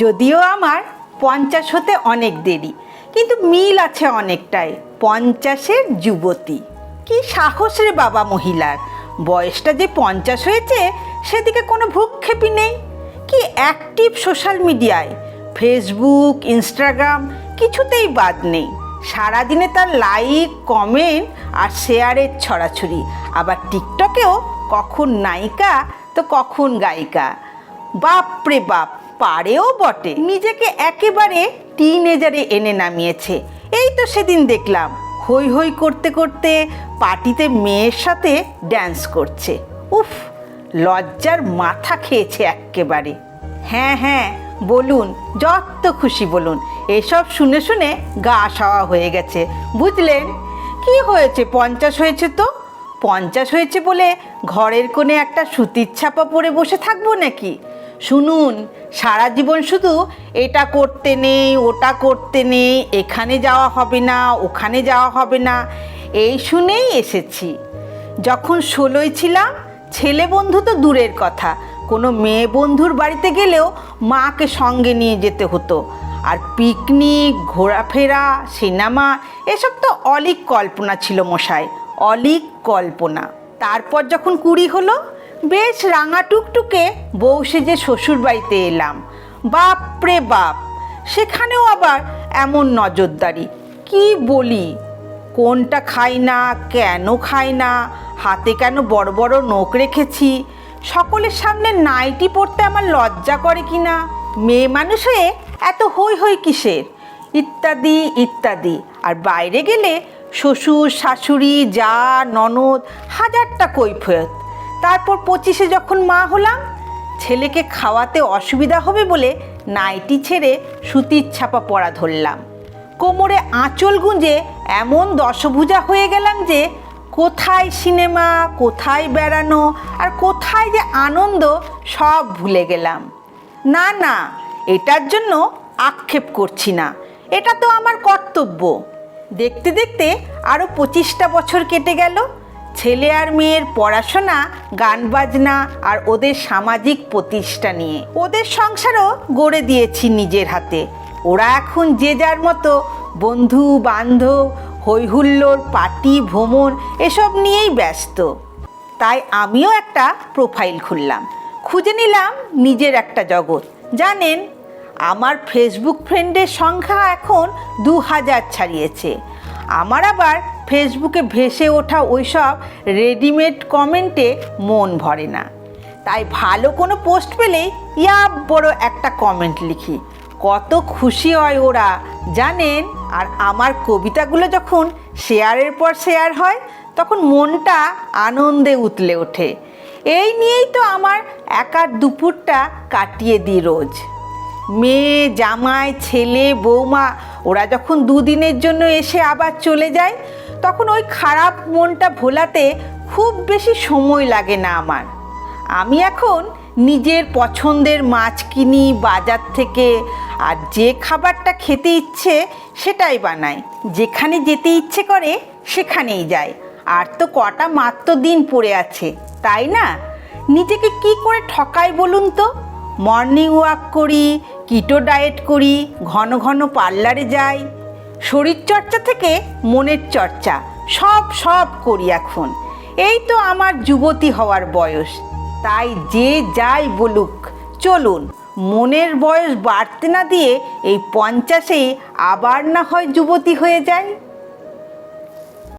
যদিও আমার 50 হতে অনেক দেরি, কিন্তু মিল আছে অনেকটাই। 50-এর যুবতী। কি সাহস রে বাবা মহিলার! বয়সটা যে 50 হয়েছে সেদিকে কোনো ভ্রুক্ষেপই নেই। কি অ্যাক্টিভ সোশ্যাল মিডিয়ায়, ফেসবুক, ইনস্টাগ্রাম কিছুতেই বাদ নেই। সারাদিনে তার লাইক, কমেন্ট আর শেয়ারের ছড়াছড়ি। আবার টিকটকেও কখন নায়িকা তো কখন গায়িকা। বাপরে বাপ, পারেও বটে। নিজেকে একেবারে টিনেজারে এনে নামিয়েছে। এই তো সেদিন দেখলাম হই হই করতে করতে পার্টিতে মেয়ের সাথে ড্যান্স করছে। উফ, লজ্জার মাথা খেয়েছে এক্কেবারে। হ্যাঁ হ্যাঁ বলুন, যত খুশি বলুন। এসব শুনে শুনে গা সওয়া হয়ে গেছে, বুঝলেন? কি হয়েছে, 50 হয়েছে তো। 50 হয়েছে বলে ঘরের কোণে একটা সুতির ছাপা পরে বসে থাকবো নাকি? শুনুন, সারা জীবন শুধু এটা করতে নেই, ওটা করতে নেই, এখানে যাওয়া হবে না, ওখানে যাওয়া হবে না, এই শুনেই এসেছি। যখন 16 ছিলাম, ছেলে বন্ধু তো দূরের কথা, কোনো মেয়ে বন্ধুর বাড়িতে গেলেও মাকে সঙ্গে নিয়ে যেতে হতো। আর পিকনিক, ঘোরাফেরা, সিনেমা এসব তো অলীক কল্পনা ছিল মশাই, অলীক কল্পনা। তারপর যখন 20 হলো, বেশ রাঙা টুকটুকে বউ সেজে শ্বশুর বাড়িতে এলাম। বাপরে বাপ, সেখানেও আবার এমন নজরদারি! কি বলি, কোনটা খাই না, কেন খাই না, হাতে কেন বড় বড় নখ রেখেছি, সকলের সামনে নাইটি পরতে আমার লজ্জা করে কিনা, মেয়ে মানুষ হয়ে এত হই হই কিসের, ইত্যাদি ইত্যাদি। আর বাইরে গেলে শ্বশুর, শাশুড়ি, যা, ননদ, হাজারটা কৈফিয়ত। তারপর 25-এ যখন মা হলাম, ছেলেকে খাওয়াতে অসুবিধা হবে বলে নাইটি ছেড়ে সুতির ছাপা পরা ধরলাম। কোমরে আঁচল গুঁজে এমন দশভুজা হয়ে গেলাম যে কোথায় সিনেমা, কোথায় বেড়ানো আর কোথায় যে আনন্দ সব ভুলে গেলাম। না না, এটার জন্য আক্ষেপ করছি না, এটা তো আমার কর্তব্য। দেখতে দেখতে আরও 25টা বছর কেটে গেল। ছেলে আর মেয়ের পড়াশোনা, গান বাজনা আর ওদের সামাজিক প্রতিষ্ঠা নিয়ে ওদের সংসারও গড়ে দিয়েছি নিজের হাতে। ওরা এখন যে যার মতো বন্ধু বান্ধব, হইহুল্লোড়, পার্টি, ভ্রমণ এসব নিয়েই ব্যস্ত। তাই আমিও একটা প্রোফাইল খুললাম, খুঁজে নিলাম নিজের একটা জগৎ। জানেন, আমার ফেসবুক ফ্রেন্ডের সংখ্যা এখন 2000 ছাড়িয়েছে। আমার আবার ফেসবুকে ভেসে ওঠা ওইসব রেডিমেড কমেন্টে মন ভরে না। তাই ভালো কোনো পোস্ট পেলেই ইয়া বড় একটা কমেন্ট লিখি। কত খুশি হয় ওরা জানেন। আর আমার কবিতাগুলো যখন শেয়ারের পর শেয়ার হয়, তখন মনটা আনন্দে উতলে ওঠে। এই নিয়েই তো আমার একার দুপুরটা কাটিয়ে দিই রোজ। মেয়ে, জামাই, ছেলে, বৌমা ওরা যখন 2 দিনের জন্য এসে আবার চলে যায়, তখন ওই খারাপ মনটা ভোলাতে খুব বেশি সময় লাগে না আমার। আমি এখন নিজের পছন্দের মাছ কিনি বাজার থেকে, আর যে খাবারটা খেতে ইচ্ছে সেটাই বানাই। যেখানে যেতে ইচ্ছে করে সেখানেই যাই। আর তো কটা মাত্র দিন পড়ে আছে, তাই না? নিজেকে কি করে ঠকাই বলুন তো? মর্নিং ওয়াক করি, কিটো ডায়েট করি, ঘন ঘন পার্লারে যাই, শরীরচর্চা থেকে মনের চর্চা সব করি এখন। এই তো আমার যুবতী হওয়ার বয়স। তাই যে যাই বলুক, চলুন মনের বয়স বাড়তে না দিয়ে এই 50-এই আবার না হয় যুবতী হয়ে যায়।